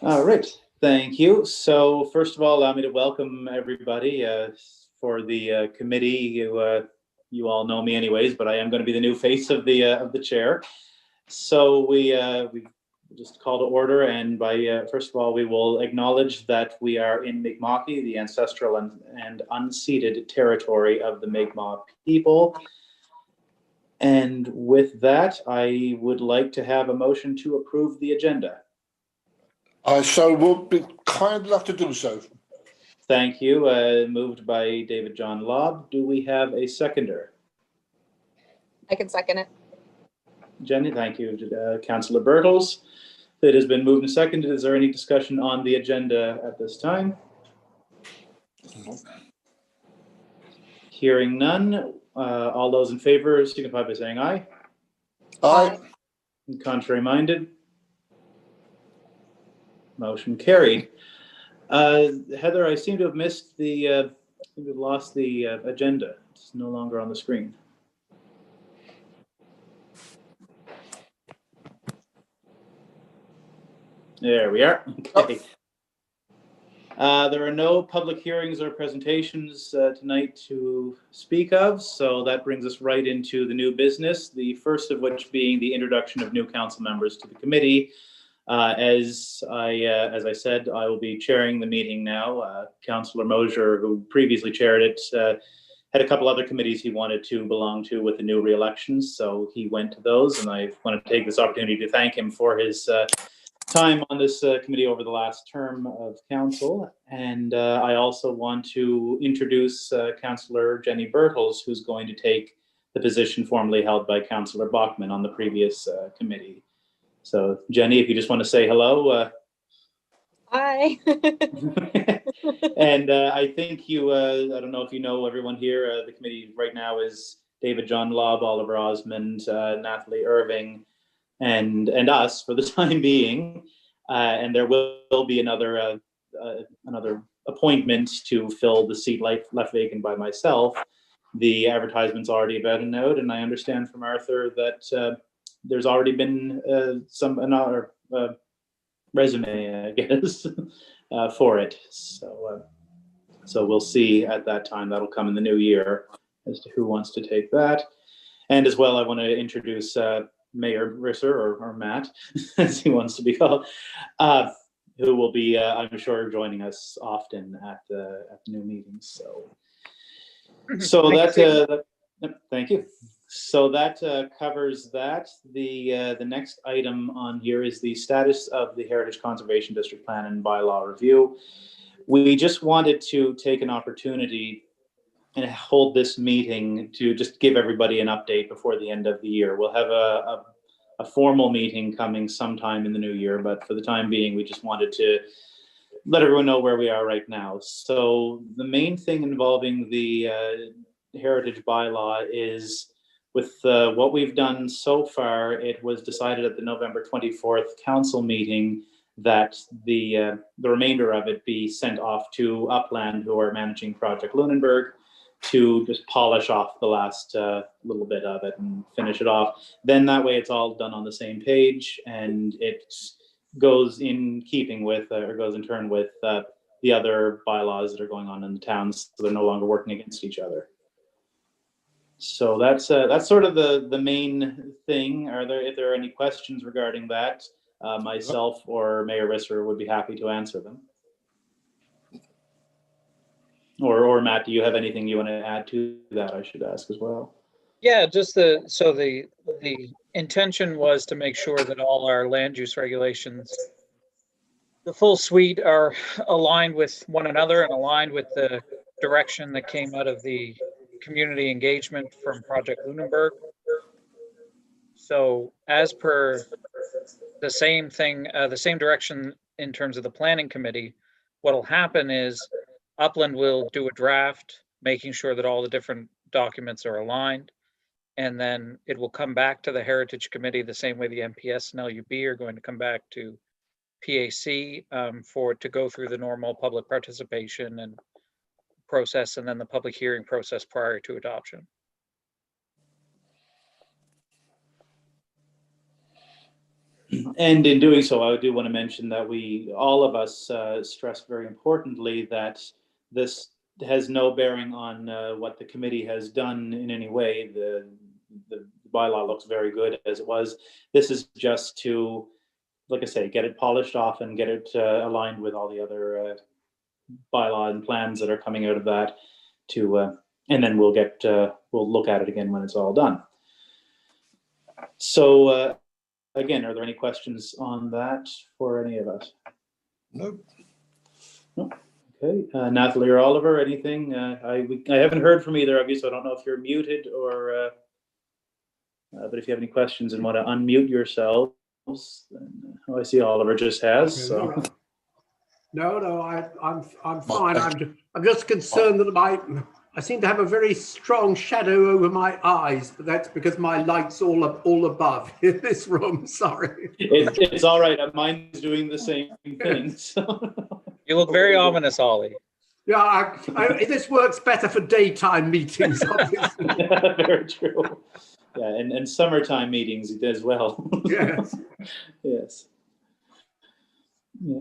All right, thank you. So first of all, allow me to welcome everybody for the committee. You all know me anyways, but I am going to be the new face of the chair. So we just call to order, and by first of all, we will acknowledge that we are in Mi'kmaq, the ancestral and unceded territory of the Mi'kmaq people. And with that, I would like to have a motion to approve the agenda. I so will be kind enough to do so. Thank you. Moved by David John Lobb. Do we have a seconder? I can second it. Jenny, thank you. Councillor Bertoltz. It has been moved and seconded. Is there any discussion on the agenda at this time? Hearing none. All those in favor signify by saying aye. Aye. Contrary minded? Motion carried. Heather, I seem to have missed we've lost the agenda. It's no longer on the screen. There we are. Okay. There are no public hearings or presentations tonight to speak of, so that brings us right into the new business, the first of which being the introduction of new council members to the committee. As I said, I will be chairing the meeting now. Councillor Mosier, who previously chaired it, had a couple other committees he wanted to belong to with the new re-elections, so he went to those, and I want to take this opportunity to thank him for his time on this committee over the last term of council. And I also want to introduce Councillor Jenny Bertoltz, who's going to take the position formerly held by Councillor Bachmann on the previous committee. So Jenny, if you just want to say hello. Hi. And I think you, I don't know if you know everyone here, the committee right now is David John Lobb, Oliver Osmond, Natalie Irving, and us for the time being. And there will be another appointment to fill the seat left vacant by myself. The advertisement's already about out, and I understand from Arthur that there's already been another resume, I guess, for it. So we'll see at that time. That'll come in the new year as to who wants to take that. And as well, I want to introduce Mayor Risser, or Matt, as he wants to be called, who will be, I'm sure, joining us often at the new meetings. So that thank you. So that covers that. The next item on here is the status of the Heritage Conservation District Plan and Bylaw review. We just wanted to take an opportunity and hold this meeting to just give everybody an update before the end of the year. We'll have a formal meeting coming sometime in the new year, but for the time being, we just wanted to let everyone know where we are right now. So the main thing involving the Heritage Bylaw is, with what we've done so far, it was decided at the November 24th council meeting that the remainder of it be sent off to Upland, who are managing Project Lunenburg, to just polish off the last little bit of it and finish it off. Then that way it's all done on the same page, and it goes in keeping with, or goes in turn with the other bylaws that are going on in the towns, so they're no longer working against each other. So that's sort of the main thing. If there are any questions regarding that, myself or Mayor Risser would be happy to answer them. Or Matt, do you have anything you want to add to that? I should ask as well. Yeah, just the intention was to make sure that all our land use regulations, the full suite, are aligned with one another and aligned with the direction that came out of the community engagement from Project Lunenburg. So as per the same thing, the same direction in terms of the planning committee, what'll happen is Upland will do a draft, making sure that all the different documents are aligned. And then it will come back to the Heritage Committee the same way the MPS and LUB are going to come back to PAC to go through the normal public participation and process, and then the public hearing process prior to adoption. And in doing so, I do want to mention that all of us stress very importantly that this has no bearing on what the committee has done in any way. The bylaw looks very good as it was. This is just to, like I say, get it polished off and get it aligned with all the other bylaw and plans that are coming out of that. And then we'll look at it again when it's all done. So again, are there any questions on that for any of us? Nope. No. Okay, Natalie or Oliver, anything? I haven't heard from either of you, so I don't know if you're muted or. But if you have any questions and want to unmute yourselves, then, I see Oliver just has. So. No, I'm fine. I'm just concerned that I seem to have a very strong shadow over my eyes, but that's because my light's all above in this room. Sorry. It's all right. Mine's doing the same thing. So. You look very ominous, Ollie. Yeah, this works better for daytime meetings, obviously. Very true. Yeah, and summertime meetings as well. Yes. Yes. Yeah.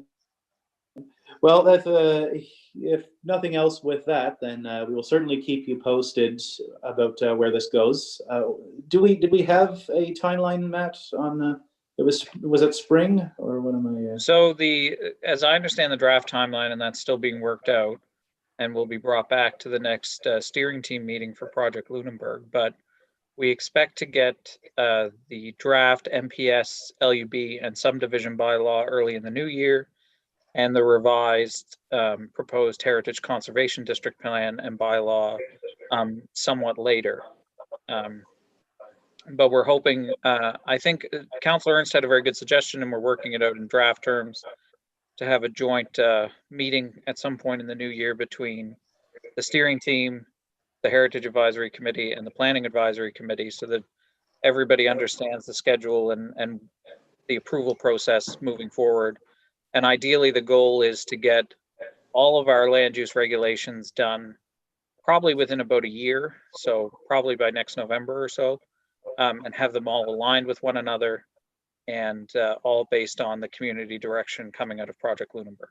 Well, if nothing else with that, then we will certainly keep you posted about where this goes. Did we have a timeline, Matt? On was it spring or what am I? So as I understand the draft timeline, and that's still being worked out, and will be brought back to the next steering team meeting for Project Lunenburg. But we expect to get the draft MPS, LUB, and subdivision bylaw early in the new year, and the revised proposed Heritage Conservation District plan and bylaw somewhat later. But we're hoping, I think Councillor Ernst had a very good suggestion, and we're working it out in draft terms, to have a joint meeting at some point in the new year between the steering team, the Heritage Advisory Committee, and the Planning Advisory Committee, so that everybody understands the schedule and the approval process moving forward. And ideally, the goal is to get all of our land use regulations done probably within about a year, so probably by next November or so, and have them all aligned with one another, and all based on the community direction coming out of Project Lunenburg.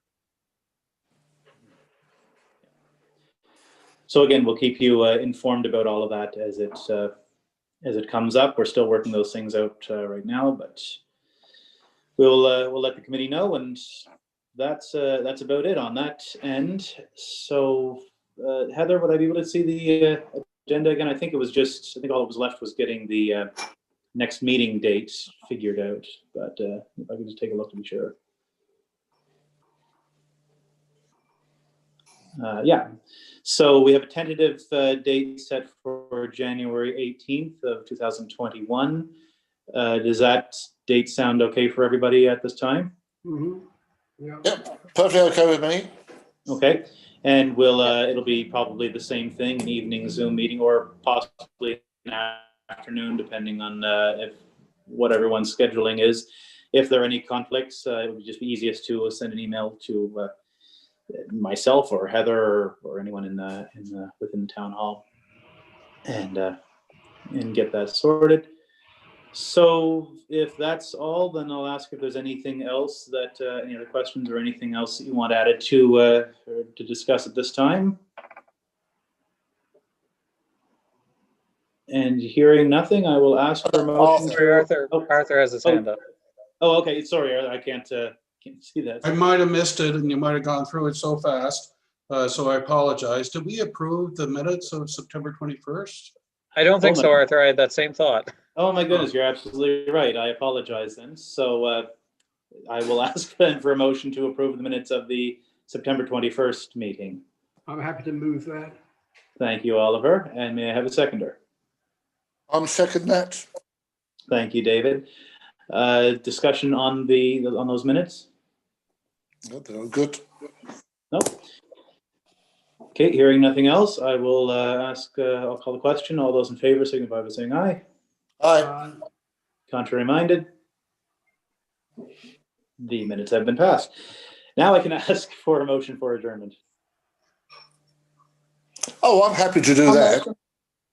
So again, we'll keep you informed about all of that as it comes up. We're still working those things out right now, but we'll let the committee know, and that's about it on that end. So Heather, would I be able to see the agenda again? I think all that was left was getting the next meeting date figured out, but if I could just take a look to be sure. Yeah, so we have a tentative date set for January 18th of 2021. Does that date sound okay for everybody at this time? Mm-hmm. Yeah. Yep, perfectly okay with me. Okay, and it'll be probably the same thing, an evening Zoom meeting, or possibly an afternoon, depending on what everyone's scheduling is. If there are any conflicts, it would just be easiest to send an email to myself or Heather or anyone within the town hall, and get that sorted. So if that's all, then I'll ask if there's anything else that any other questions or anything else that you want added to discuss at this time. And hearing nothing, I will ask for a motion. Sorry, Arthur has his hand up. Oh, okay. Sorry, I can't see that. I might have missed it, and you might have gone through it so fast, so I apologize. Did we approve the minutes of September 21st? I don't think so, Arthur. I had that same thought. Oh my goodness, you're absolutely right. I apologize then. So I will ask then for a motion to approve the minutes of the September 21st meeting. I'm happy to move that. Thank you, Oliver. And may I have a seconder? I'm second that. Thank you, David. Discussion on those minutes? No, they're all good. Nope. Okay, hearing nothing else, I will I'll call the question. All those in favor signify by saying aye. Aye. Contrary minded? The minutes have been passed. Now I can ask for a motion for adjournment. Oh, I'm happy to do that.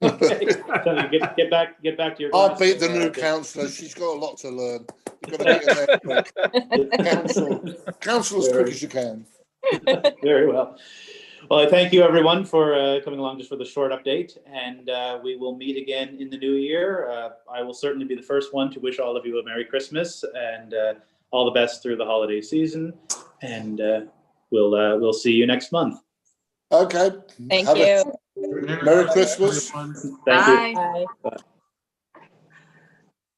Okay. So get back to your. I'll beat the new councillor. She's got a lot to learn. Got to get in there quick. Council as quick as you can. Very well. Well, I thank you everyone for coming along just for the short update, and we will meet again in the new year. I will certainly be the first one to wish all of you a Merry Christmas and all the best through the holiday season, and we'll see you next month. Okay. Thank Have a you. Merry Christmas. Everyone. Thank you. Bye. Bye.